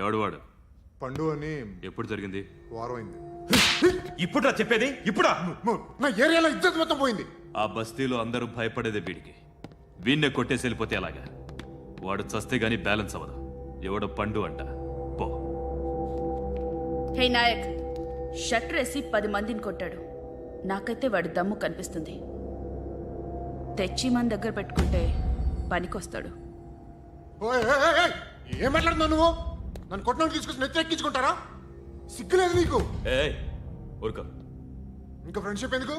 ఎవడు వాడు? పండు అని. ఎప్పుడు జరిగింది? వారం అయింది. ఇప్పుడా చెప్పేది? ఇప్పుడా? నా ఏరియాలో ఇజ్జత్ మొత్తం పోయింది. ఆ బస్తీలో అందరూ భయపడేదే వీడికి. వీణ్ణే కొట్టేసి వెళ్ళిపోతే అలాగా? వాడు చస్తే గానీ బ్యాలెన్స్ అవ్వదు. ఎవడో పండు అంట. పో. హే నాయక్, షట్టర్ వేసి 10 మందిని కొట్టాడు. నాకైతే వాడి దమ్ము కనిపిస్తుంది. తెచ్చి మన దగ్గర పెట్టుకుంటే పనికొస్తాడు. ఏం మాట్లాడుతున్నావు నువ్వు? నన్ను కొట్టిన తీసుకొచ్చి నెత్తెక్కించుకుంటారా? సిగ్గులేదు నీకు? ఊరుకో. ఇంకా ఫ్రెండ్షిప్ ఎందుకు?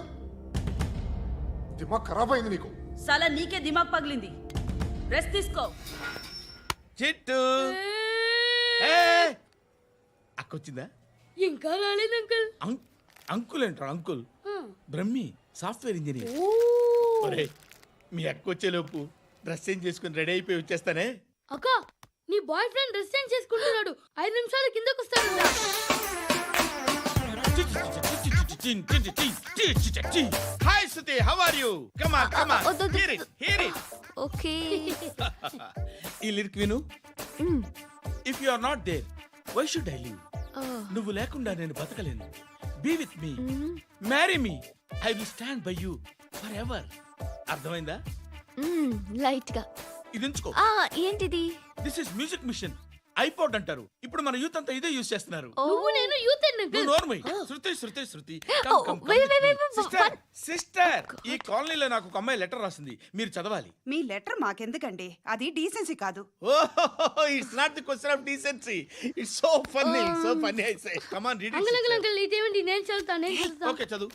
దిమాగ్ ఖరాబ్ అయింది నీకు. సలా నీకే దిమాగ్ పగిలింది. రెస్ట్ తీసుకో. చిట్టు అక్కొచ్చిందా? ఇంకా రాలేదు అంకుల్. అంకుల్ ఏంట్రా అంకుల్? Brahmi software engineer. ఒరే మీ అక్కొచ్చేలోపు డ్రెస్ చేంజ్ చేసుకుని రెడీ అయిపోయి వచ్చేస్తానే. అక్క, నీ బాయ్ ఫ్రెండ్ డ్రెస్ చేంజ్ చేసుకుంటున్నాడు. 5 నిమిషాలు కిందకు వస్తాడు. Hi Shruti, how are you? Come on come on, hear it. Okay. ఈ లిరిక్ విను. If you are not there why should I live? నువ్వు లేకుండా నేను బతకలేను. Be with me, marry me, I will stand by you forever ఎవర్. అర్థమైందా? Light గా. ఇది ఉంచుకో. ఏంటిది? This is music machine. IPod అంటారు. ఇప్పుడు మన యూత్ అంతా ఇదే యూజ్ చేస్తున్నారు. నువ్వు నేను యూత్ నువ్వు నోర్మై. శృతి శృతి శృతి. సిస్టర్, ఈ కాలనీలో నాకు ఒక అమ్మాయి లెటర్ రాసింది, మీరు చదవాలి. మీ లెటర్ మాకెందుకండి? అది డీసెన్సీ కాదు. It's not the question of decency. It's so funny, so funny. I say come on read it. Uncle ఇదేంటి? నేను చదువుతాను. ఓకే చదువు.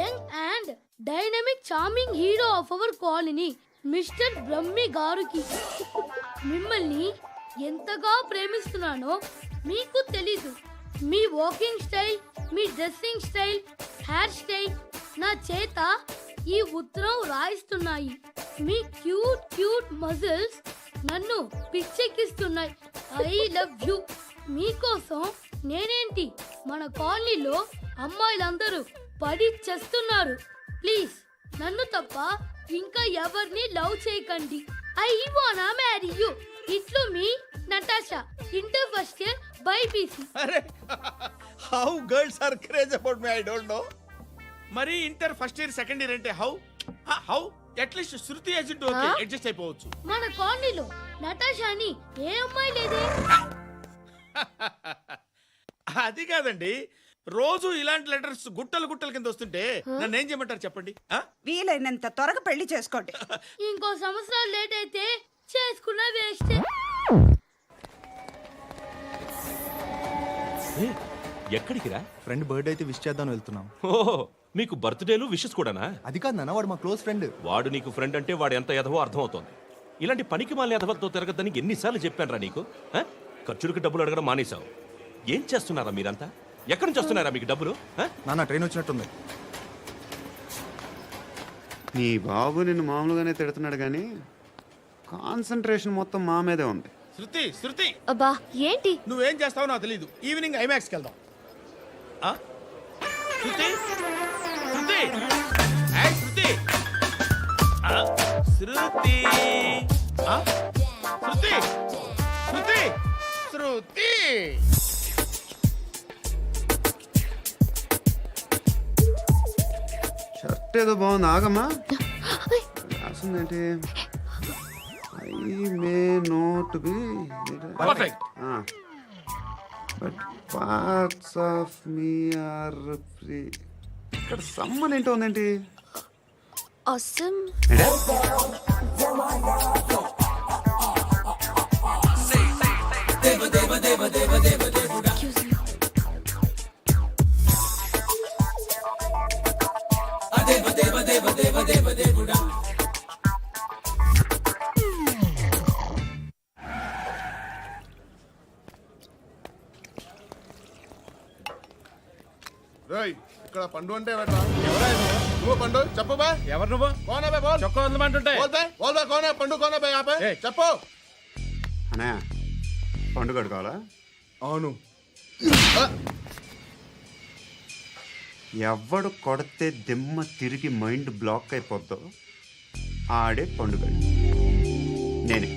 Young and dynamic charming hero of our colony mister Brahmi గారికి మిమ్మల్ని ఎంతగా ప్రేమిస్తున్నానో మీకు తెలీదు. మీ వాకింగ్ స్టైల్, మీ డ్రెస్సింగ్ స్టైల్, హెయిర్ స్టైల్ నా చేత ఈ ఉత్తరం రాయిస్తున్నాయి. మీ క్యూట్ క్యూట్ మజిల్స్ నన్ను పిచ్చెక్కిస్తున్నాయి. I love you. మీకోసం నేనేంటి, మన కాలనీలో అమ్మాయిలందరూ పడి చేస్తున్నారు. ప్లీజ్ నన్ను తప్ప ఇంకా ఎవరిని లవ్ చేయకండి. ఐ వానా మ్యారీ యూ. ఇట్లు మీ Natasha, inter first year BiPC. అరే how girls are craze about me, I don't know. మరి inter first year second year అంటే how how at least Shruti agent okay adjust అయిపోవచ్చు. మన కాలనీలో నటాషాని ఏ అమ్మాయి లేదే. అది కాదండి, రోజు ఇలాంటి లెటర్స్ గుట్టలు గుట్టల కింద వస్తుంటే నన్ను ఏం చేయమంటారు చెప్పండి? వీలైనంత త్వరగా పెళ్లి చేసుకోండి. ఇంకో సంవత్సరాలు లేట్ అయితే చేసుకున్న వేస్ట్. ఎక్కడికి రా? ఫ్రెండ్ బర్త్డే అయితే విష్ చేద్దాం వెళ్తున్నాం. ఓహో, మీకు బర్త్డేలు విషెస్ కూడానా? అది కాదు నాన్న, వాడు మా క్లోజ్ ఫ్రెండ్. వాడు నీకు ఫ్రెండ్ అంటే వాడు ఎంత ఎదవో అర్థమవుతోంది. ఇలాంటి పనికి మాలిన ఎదవతో తిరగద్దని ఎన్నిసార్లు చెప్పానురా నీకు? ఖర్చులకు డబ్బులు అడగడం మానేశావు. ఏం చేస్తున్నారా మీరంతా? ఎక్కడి నుంచి వస్తున్నారా మీకు డబ్బులు? నాన్న ట్రైన్ వచ్చినట్టుంది. నీ బాబు నిన్ను మామూలుగానే తిడుతున్నాడు కానీ కాన్సంట్రేషన్ మొత్తం మా మీదే ఉంది. శృతి శృతి, అబ్బా ఏంటి? నువ్వేం చేస్తావో నాకు తెలీదు. ఈవినింగ్ ఐమాక్స్కి వెళ్దాం. శృతి శృతి శృతి శృతి శృతి శృతి శృతి. షర్ట్ ఏదో బాగుంది, ఆగమ్మా. రాసిందేంటి? I may not be perfect. But parts of me are free. ఇక్కడ సమ్మన్ ఏంటో ఉందేంటి? awesome. ఇక్కడ పండు అంటే నువ్వు పండు చెప్పు బా. ఎవరు నువ్వు? కోనా బే బోల్. చొక్కా వదలమంటుంటే బోల్ బే కోనా పండు కోనా బే ఆపే చెప్పు. అనే పండు కడుకోవాలా? అవును. ఎవడు కొడితే దిమ్మ తిరిగి మైండ్ బ్లాక్ అయిపోద్దో ఆడే పండుగ. నేనే.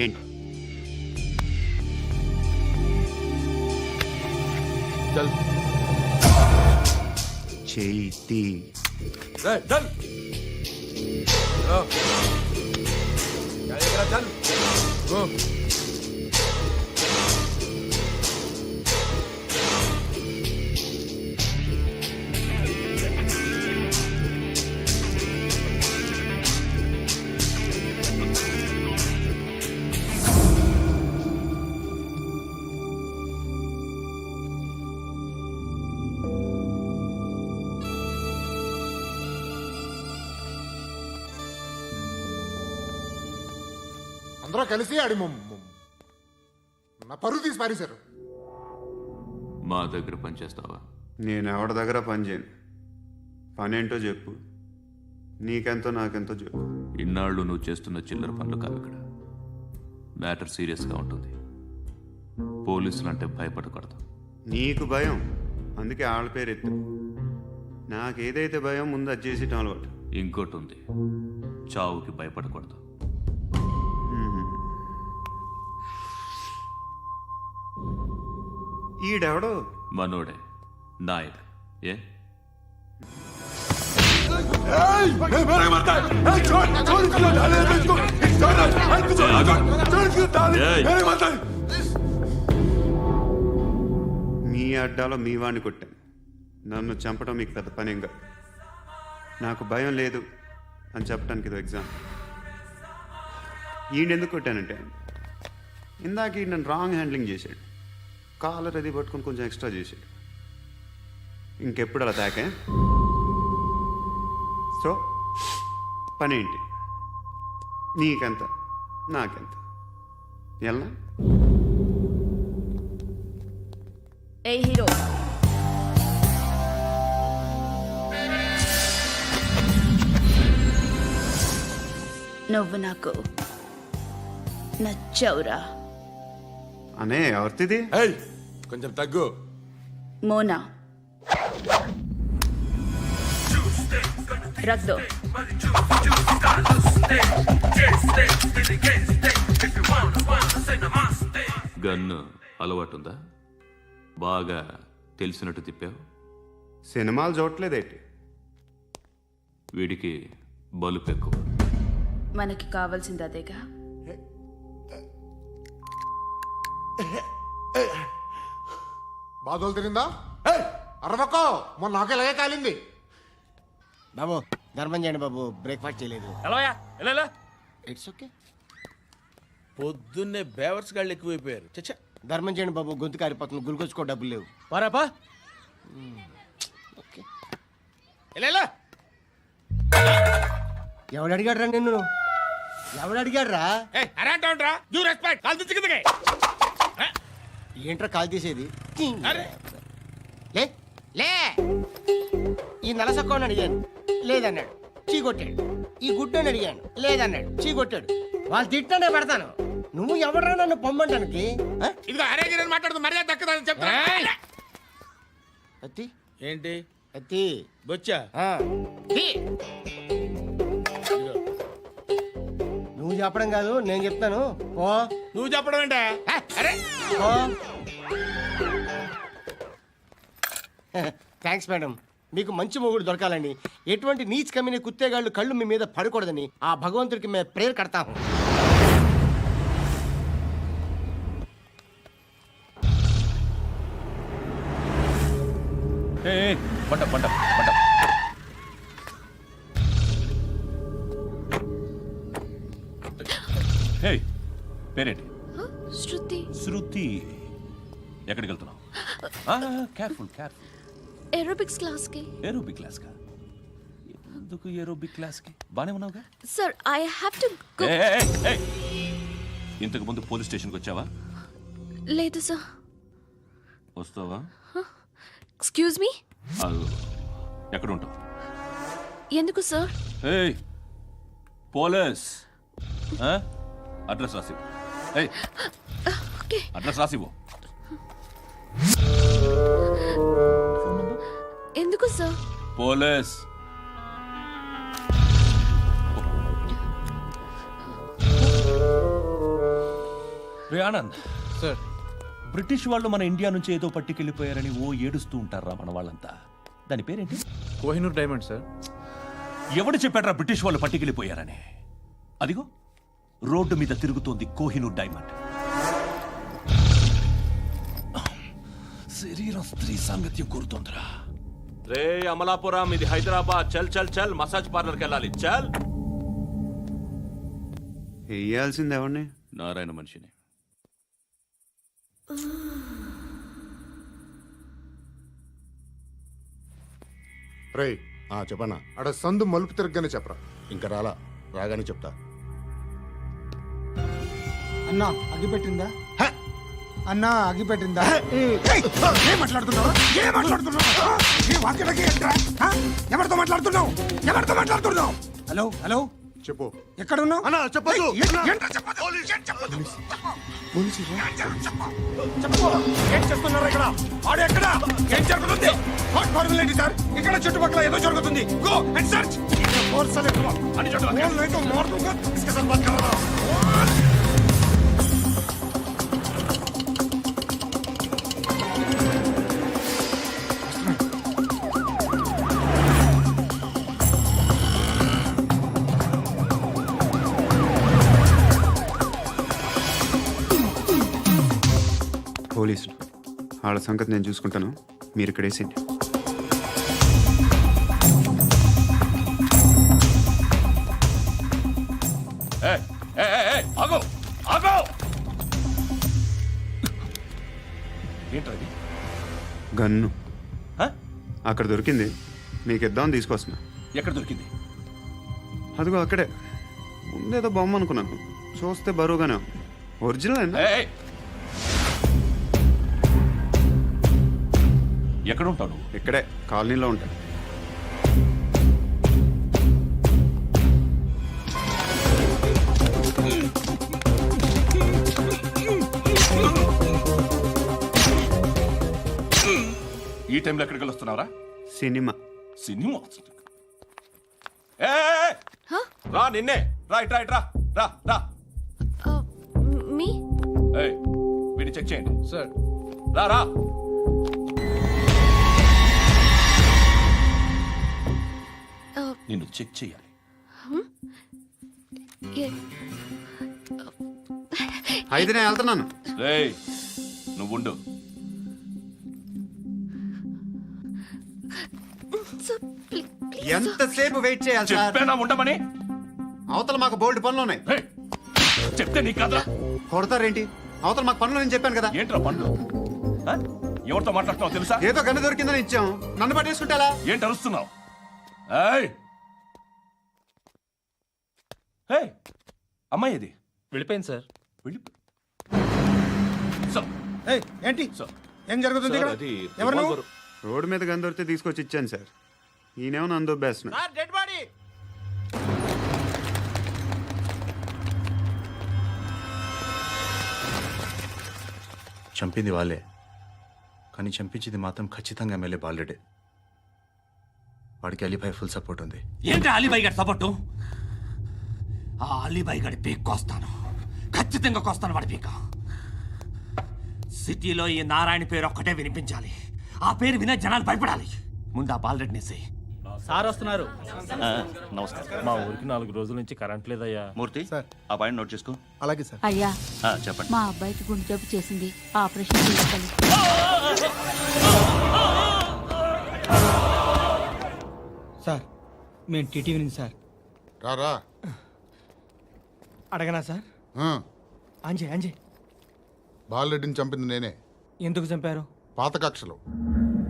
ఏంటి చేతి అందరూ కలిసి ఆడి నా పరువు తీసి పారేశారు. మా దగ్గర పనిచేస్తావా? నేను ఎవరి దగ్గర పని చేయను. పనేంటో చెప్పు. నీకెంతో నాకెంతో చెప్పు. ఇన్నాళ్ళు నువ్వు చేస్తున్న చిల్లర పనులు కావు ఇక్కడ. మ్యాటర్ సీరియస్గా ఉంటుంది. పోలీసులు అంటే భయపడకూడదు. నీకు భయం, అందుకే ఆళ్ళ పేరు ఎత్తు. నాకేదైతే భయం ముందు అది చేసేటం అలవాటు. ఇంకోటి ఉంది, చావుకి భయపడకూడదు. ఈడెవడో మనోడే నాయక్. ఏ మీ అడ్డాలో మీ వాడిని కొట్టాను. నన్ను చంపడం మీకు పెద్ద పనేం కాదు. నాకు భయం లేదు అని చెప్పడానికి ఇది ఎగ్జామ్. ఈయనెందుకు కొట్టానంటే ఇందాక ఈ నన్ను రాంగ్ హ్యాండ్లింగ్ చేశాడు. కాలర్ అది పట్టుకొని కొంచెం ఎక్స్ట్రా చేశాడు. ఇంకెప్పుడు అలా తాకే. సో పనేంటి? నీకెంత నాకెంత ఎలా? ఏ హీరో, నువ్వు నాకు నచ్చావురా. అనే ఎవరిది? కొంచెం తగ్గు. మోనా రక్ దో. గన్ను అలవాటుందా? బాగా తెలిసినట్టు తిప్పావు. సినిమాలు చూడట్లేదేంటి? వీడికి బలుపు ఎక్కువ. మనకి కావాల్సింది అదేగా. బాధలు తిరిందా? అరవకో, మొన్న నాకు ఇలాగే కాలింది. బాబు ధర్మం చేయండి బాబు, బ్రేక్ఫాస్ట్ చేయలేదు. It's okay. పొద్దున్నే బేవర్స్ గాళ్ళు ఎక్కువైపోయారు. చచ్చా, ధర్మం చేయండి బాబు, గొంతు కారిపోతుంది, గురికొచ్చుకో డబ్బులు లేవు. పారాపా. ఓకే. ఎవడు అడిగాడు రా నిన్ను? ఎవడు అడిగాడు రా? ఏంట్రా కాల్ తీసేది? లే లే. ఈ నలసక్కని అడిగాను, లేదన్నాడు, చీ కొట్టాడు. ఈ గుడ్డని అడిగాను, లేదన్నాడు, చీ కొట్టాడు. వాళ్ళు తిట్టానే పెడతాను. నువ్వు ఎవడరా నన్ను పొమ్మంటానికి? అత్తి ఏంటి అత్తి బొచ్చా? ఆ. తీ. నువ్వు చెప్పడం కాదు, నేను చెప్తాను. ఓ నువ్వు చెప్పడం ఏంటా? ఓ. Thanks madam. మీకు మంచి మొగుడు దొరకాలని, ఎటువంటి నీచ్ కమ్మిన కుత్తేగాళ్ళు కళ్ళు మీ మీద పడకూడదని ఆ భగవంతుడికి మేము ప్రేయర్ కడతాము. పేరేంటి? శృతి. శృతి. ఎక్కడికి వెళ్తున్నావు? Careful careful. ఏరోబిక్స్ క్లాస్ కి. ఏరోబిక్ క్లాస్ కా? ఎందుకు ఏరోబిక్ క్లాస్ కి? బానే ఉన్నావుగా? Sir, I have to go. ఇంతకు ముందు పోలీస్ స్టేషన్కి వచ్చావా? లేదు సార్. వస్తావా? Excuse me. ఎక్కడ ఉంటావు? ఎందుకు సార్? పోలీస్ అడ్రస్ రాసివ్వు. ఓకే. అడ్రస్ రాసివ్వు. ఎందుకు సార్? పోలీస్. రే ఆనంద్ సార్, బ్రిటిష్ వాళ్ళు మన ఇండియా నుంచి ఏదో పట్టుకెళ్ళిపోయారని ఓ ఏడుస్తూ ఉంటారా మన వాళ్ళంతా. దాని పేరేంటి? Kohinoor diamond sir. ఎవడు చెప్పాడ్రా బ్రిటిష్ వాళ్ళు పట్టుకెళ్ళిపోయారని? అదిగో రోడ్డు మీద తిరుగుతోంది కోహినూర్ డైమండ్. శరీరం స్త్రీ సాంగత్యం కోరుతోందిరా. రే అమలాపురం, ఇది హైదరాబాద్. చల్ చల్ చల్, మసాజ్ పార్లర్కి వెళ్ళాలి. చల్. వేయాల్సింది ఎవరిని? నారాయణ మనిషిని. రే చెప్పన్నా. అడ సందు మలుపు తిరగగానే చెప్పరా. ఇంకా రాగానే చెప్తా. అన్నా అగ్గిపెట్టిందా? అన్నా అగ్గిపెట్టిందా? ఏం మాట్లాడుతున్నావు? ఎవరితో మాట్లాడుతున్నావు? హలో హలో, చెప్పు. ఎక్కడ ఉన్నావు? అన్నా చెప్పదు. ఏం చేస్తున్నారు ఇక్కడ? ఆడు ఎక్కడ? ఏం జరుగుతుంది? వాట్ ఫార్మల్ ఏంటి సార్? ఇక్కడ చుట్టుపక్కల ఏదో జరుగుతుంది. Go and search. పోలీసులు వాళ్ళ సంగతి నేను చూసుకుంటాను, మీరు ఇక్కడ వేసేయండి. ఏంటది? గన్ను అక్కడ దొరికింది, మీకు ఇద్దామని తీసుకొస్తున్నా. ఎక్కడ దొరికింది? అదిగో అక్కడే ఉందేదో బొమ్మ అనుకున్నాను, చూస్తే బరువుగానే ఒరిజినల్. ఎక్కడ ఉంటావు? ఇక్కడే కాలనీలో ఉంటా. ఈ టైంలో ఎక్కడికి వస్తున్నారా? సినిమా. సినిమా? రా, నిన్నే. రైట్ రైట్, రా రా రా. మీ వీడిని చెక్ చేయండి సార్. రా రా. నిన్ను చెక్ చేయాలి. అయితే నేను వెళ్తున్నాను. రేయ్, నువ్వుండు. ఎంతసేపు వెయిట్ చేయాలి సార్? చెప్పేనా ఉండమని? అవతల మాకు బోల్డ్ పనులు ఉన్నాయి. రేయ్, చెప్తే నీకు కదా. కొడతారేంటి? అవతల మాకు పనులు నేను చెప్పాను కదా. ఏంట్రా పనులు? ఎవరితో మాట్లాడుతున్నావు తెలుసా? ఏదో గన్ను దొరికిందని ఇచ్చాం, నన్ను పట్టేసుకుంటా. ఏంటి అరుస్తున్నావు? అమ్మాయి ఇది వెళ్ళిపోయింది సార్. ఏంటి ఏం జరుగుతుంది ఇక్కడ? ఎవరు నువ్వు? రోడ్డు మీద గన్ను దొరికితే తీసుకొచ్చి ఇచ్చాను సార్. ఈయనేమో నన్ను దొబ్బేస్తున్నా. Dead body. చంపింది వాళ్ళే, కానీ చంపించింది మాత్రం ఖచ్చితంగా ఎమ్మెల్యే బాలుడే. వాడికి అలీభాయ్ ఫుల్ సపోర్ట్ ఉంది. ఏంటి అలీబాయి గారి సపోర్టు? ఆ అలీబాయి గారి పీక్ కోస్తాను, ఖచ్చితంగా కోస్తాను వాడి పీక. సిటీలో ఈ నారాయణ పేరు ఒక్కటే వినిపించాలి. ఆ పేరు వినే జనాలు భయపడాలి. ముందు ఆ బాలరెడ్డి నేసి. సార్ వస్తున్నారు. నమస్కారం. మా ఊరికి 4 రోజుల నుంచి కరెంట్ లేదయ్యా. మూర్తి, ఆ పాయింట్ నోట్ చేసుకో. అలాగే సార్. అయ్యా, చెప్పండి. మా అబ్బాయికి గుండె జబ్బు చేసింది, ఆపరేషన్ చేయాలి. సార్ మేము టీటీవీ నుంచి సార్. రారా. అడగనా సార్? అంజే అంజే. బాలరెడ్డిని చంపింది నేనే. ఎందుకు చంపారు? పాత కక్షలు,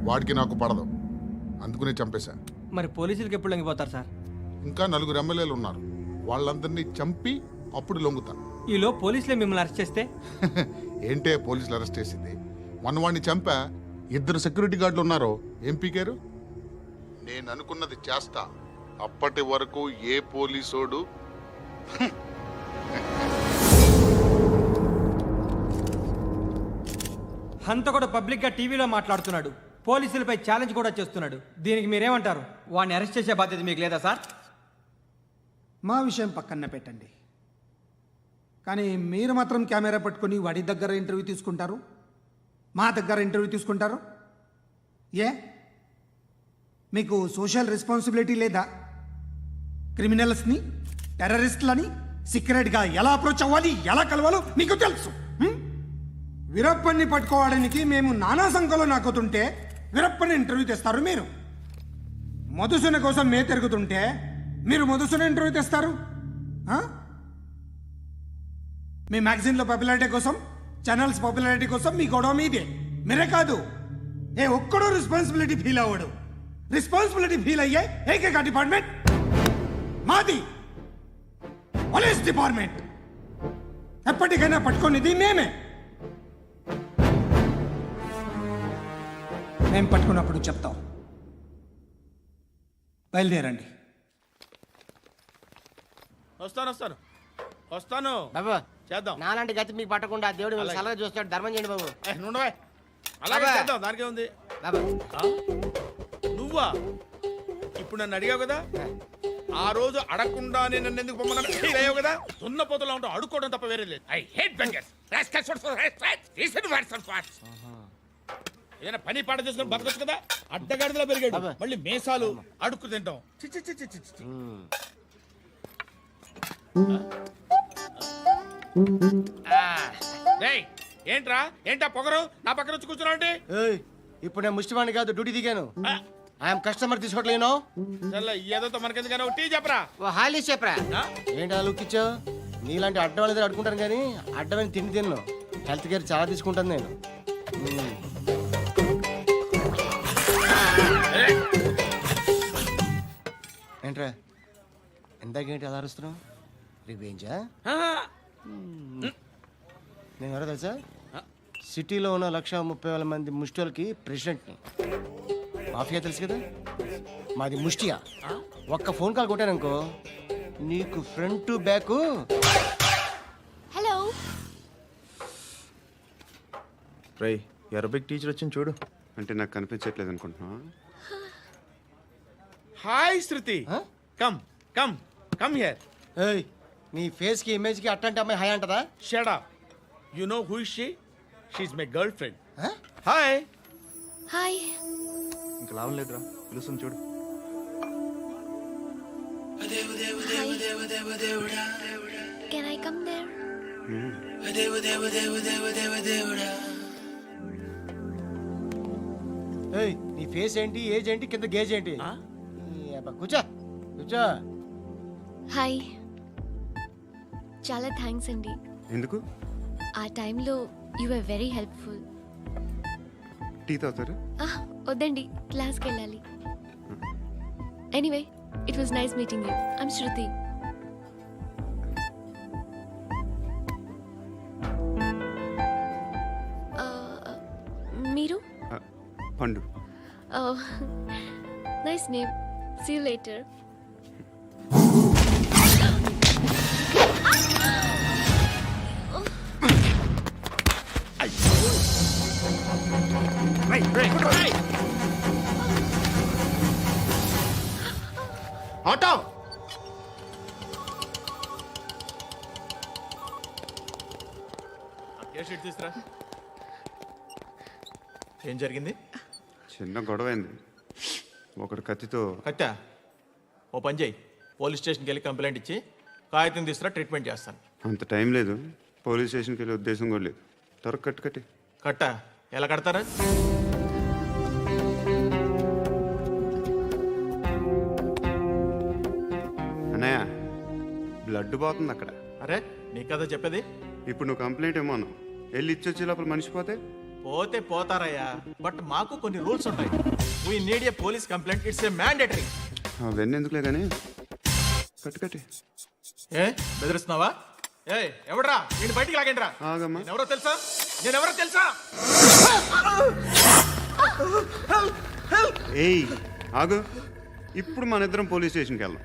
వాడికి నాకు పడదు, అందుకునే చంపేశా. మరి పోలీసులకి ఎప్పుడు లొంగిపోతారు సార్? ఇంకా 4 ఎమ్మెల్యేలు ఉన్నారు, వాళ్ళందరినీ చంపి అప్పుడు లొంగుతా. ఈలో పోలీసులే మిమ్మల్ని అరెస్ట్ చేస్తే? ఏంటే పోలీసులు అరెస్ట్ చేసింది? మొన్న వాడిని చంపా, 2 సెక్యూరిటీ గార్డులు ఉన్నారు, ఏం పీకారు? నేను అనుకున్నది చేస్తా, అప్పటి వరకు ఏ పోలీసోడు హంతకుడు పబ్లిక్ గా టీవీలో మాట్లాడుతున్నాడు, పోలీసులపై ఛాలెంజ్ కూడా చేస్తున్నాడు. దీనికి మీరేమంటారు? వాడిని అరెస్ట్ చేసే బాధ్యత మీకు లేదా సార్? మా విషయం పక్కన పెట్టండి, కానీ మీరు మాత్రం కెమెరా పట్టుకొని వాడి దగ్గర ఇంటర్వ్యూ తీసుకుంటారు. మా దగ్గర ఇంటర్వ్యూ తీసుకుంటారు? ఏ మీకు సోషల్ రెస్పాన్సిబిలిటీ లేదా? క్రిమినల్స్ని, టెర్రరిస్టులని సీక్రెట్గా ఎలా అప్రోచ్ అవ్వాలి, ఎలా కలవాలో మీకు తెలుసు. వీరప్పన్ని పట్టుకోవడానికి మేము నానా సంఖ్యలో నాకుతుంటే వీరప్పని ఇంటర్వ్యూ తెస్తారు మీరు. మధుసూన కోసం మే తిరుగుతుంటే మీరు మధుసూన ఇంటర్వ్యూ తెస్తారు. మీ మ్యాగజైన్లో పాపులారిటీ కోసం, ఛానల్స్ పాపులారిటీ కోసం మీ గొడవ మీదే. మీరే కాదు, ఏ ఒక్కడో రెస్పాన్సిబిలిటీ ఫీల్ అవ్వడు. రెస్పాన్సిబిలిటీ ఫీల్ అయ్యే ఏకైక డిపార్ట్మెంట్ మాది, పోలీస్ డిపార్ట్మెంట్. ఎప్పటికైనా పట్టుకునేది మేమే. మేము పట్టుకున్నప్పుడు చెప్తాం. బయలుదేరండి. వస్తాను బాబు చేద్దాం. నాలాంటి గతి మీకు పట్టకుండా దేవుడు మిమ్మల్ని సలహా చూస్తాడు. ధర్మం చేయండి బాబు. నుండవే అలాగే బాబా. చేద్దాం, దానికే ఉంది. బాబు నువ్వా ఇప్పుడు నన్ను అడిగావు కదా, ఆ రోజు అడగకుండా నేను నన్ను ఎందుకు పొమ్మన్నా ఫీల్ అయ్యావు కదా. దున్న పోతలో ఉంటావు, అడుక్కోవడం తప్ప వేరే లేదు. I hate bangers. ఏదైనా పని పాట చేసుకుని బతకొచ్చు కదా. అడ్డగాడిదలో పెరిగాడు, మళ్ళీ మేసాలు అడుక్కు తింటాం. చి చి చి చి చి చి. రేయ్, ఏంటా పొగరు నా పక్కన వచ్చి కూర్చున్నావు అంటే? ఏయ్, ఇప్పుడు నేను ముష్టివాణి కాదు, డ్యూటీ దిగాను. ఐఎమ్ కస్టమర్ తీసుకోవట్లేను. ఏదో మనకెందుకైనా టీ చెప్పరా. హాలీ చెప్పరా. ఏంటి లుక్ ఇచ్చావు? నీలాంటి అడ్డం వాళ్ళ దగ్గర అడుకుంటాను కానీ అడ్డమైన తిండి తిన్ను. హెల్త్ కేర్ చాలా తీసుకుంటాను నేను. ఏంట్రా ఎందాకేంటి అలా అరుస్తున్నావు? రివేంజా? నేను ఎవరో తెలుసా? సిటీలో ఉన్న 130,000 మంది ముష్టిలకి ప్రెసిడెంట్ని. మాఫియా తెలుసు కదా, మాది ముష్టియా. ఒక్క ఫోన్ కాల్ కొట్టాననుకో నీకు ఫ్రంట్ టు బ్యాక్. హలో. రై అరబిక్ టీచర్ వచ్చింది చూడు. అంటే నాకు కనిపించట్లేదు అనుకుంటున్నా. Hi Shruti, come come come here. ఏయ్, నీ ఫేస్ కి ఇమేజ్ కి అట్టంటే అమ్మాయి హాయ్ అంటదా? Shut up. You know who is she? She is my girl friend. Hi. Hi. ఇంకా లాభం లేదురా, పిలుస్తుంది చూడు. Can I come there? ఏయ్, నీ ఫేస్ ఏంటి, ఏజ్ ఏంటి, కింద గేజ్ ఏంటి? కూర్చో కూర్చో. హాయ్. చాలా థ్యాంక్స్ అండి. ఎందుకు? ఆ టైంలో you are very helpful. Tea తాగుతారా? వద్దండి, క్లాస్కి వెళ్ళాలి. Anyway, it was nice meeting you. I'm Shruti. మీరు? Pandu. Nice name. See you later. Auto. తీసురా. ఏం జరిగింది? చిన్న గొడవ అయింది. ఒకడు కత్తితో. కట్టా, ఓ పని చేయి, పోలీస్ స్టేషన్కి వెళ్ళి కంప్లైంట్ ఇచ్చి కాగితం తీసుకురా, ట్రీట్మెంట్ చేస్తాను. అంత టైం లేదు, పోలీస్ స్టేషన్కి వెళ్ళే ఉద్దేశం కూడా లేదు. త్వరగా కట్టి. కట్టా, ఎలా కడతారా? అన్నయ్య, బ్లడ్ పోతుంది అక్కడ. అరే, నీ కదా చెప్పేది. ఇప్పుడు నువ్వు కంప్లైంట్ ఏమో అన్నావు. వెళ్ళి ఇచ్చొచ్చే లోపల మనిషి పోతే పోతే పోతారయ్యా, బట్ మాకు కొన్ని రూల్స్ ఉంటాయి. We need a police complaint, it's a mandatory. అవన్నీ ఎందుకులే కానీ కట్టి. ఏ బెదిరిస్తున్నావా? ఏ ఎవడ్రా, నేను బయటికి లాగండిరా. ఆగమ్మా. నేనెవరో తెలుసా? ఏయ్ ఆగు. ఇప్పుడు మన ఇద్దరం పోలీస్ స్టేషన్కి వెళ్దాం.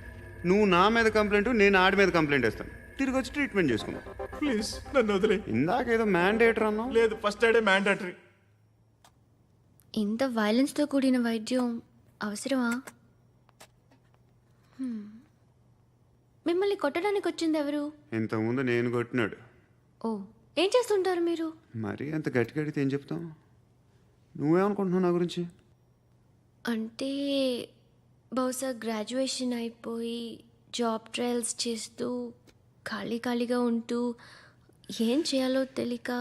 నువ్వు నా మీద కంప్లైంట్, నేను ఆడి మీద కంప్లైంట్ వేస్తాను. తిరిగి వచ్చి ట్రీట్మెంట్ చేసుకుందాం. ప్లీజ్ నన్ను వదిలే. ఇందాక ఏదో మ్యాండేటర్ అన్నావు. లేదు, ఫస్ట్ ఎయిడే మ్యాండేటరీ. ఇంత వైలెన్స్తో కూడిన వైద్యం అవసరమా? మిమ్మల్ని కొట్టడానికి వచ్చింది ఎవరు? ఇంతకుముందు నేను కొట్టినాడు. ఓ, ఏం చేస్తుంటారు మీరు? మరి అంత గట్టి కడితే ఏం చెప్తాం? నువ్వేమనుకుంటున్నావు నా గురించి? అంటే బహుశా గ్రాడ్యుయేషన్ అయిపోయి జాబ్ ట్రయల్స్ చేస్తూ ఖాళీగా ఉంటూ ఏం చేయాలో తెలియక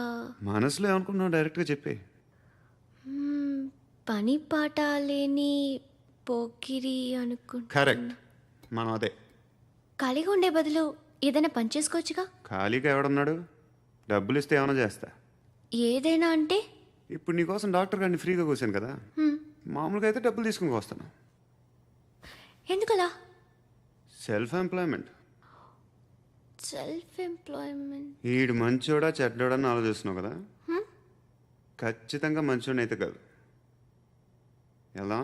మనసులో ఏమనుకుంటున్నావు డైరెక్ట్గా చెప్పే. పని పాట లేని పోకిరి అనుకుంటా. కరెక్ట్, మనం అదే. ఖాళీగా ఉండే బదులు ఏదైనా పని చేసుకోవచ్చుగా. ఖాళీగా ఎవడున్నాడు? డబ్బులు ఇస్తే ఏమైనా చేస్తా. ఏదైనా అంటే ఇప్పుడు నీకోసం డాక్టర్ గారిని ఫ్రీగా కూర్చాను కదా, హ్మ్, మామూలుగా అయితే డబ్బులు తీసుకుని వస్తాను. ఎందుకలా? Self employment. Self employment. ఈడు మంచోడా చెడ్డోడా అని ఆలోచిస్తున్నావు కదా, ఖచ్చితంగా మంచోడని అయితే కాదు. ఎలా?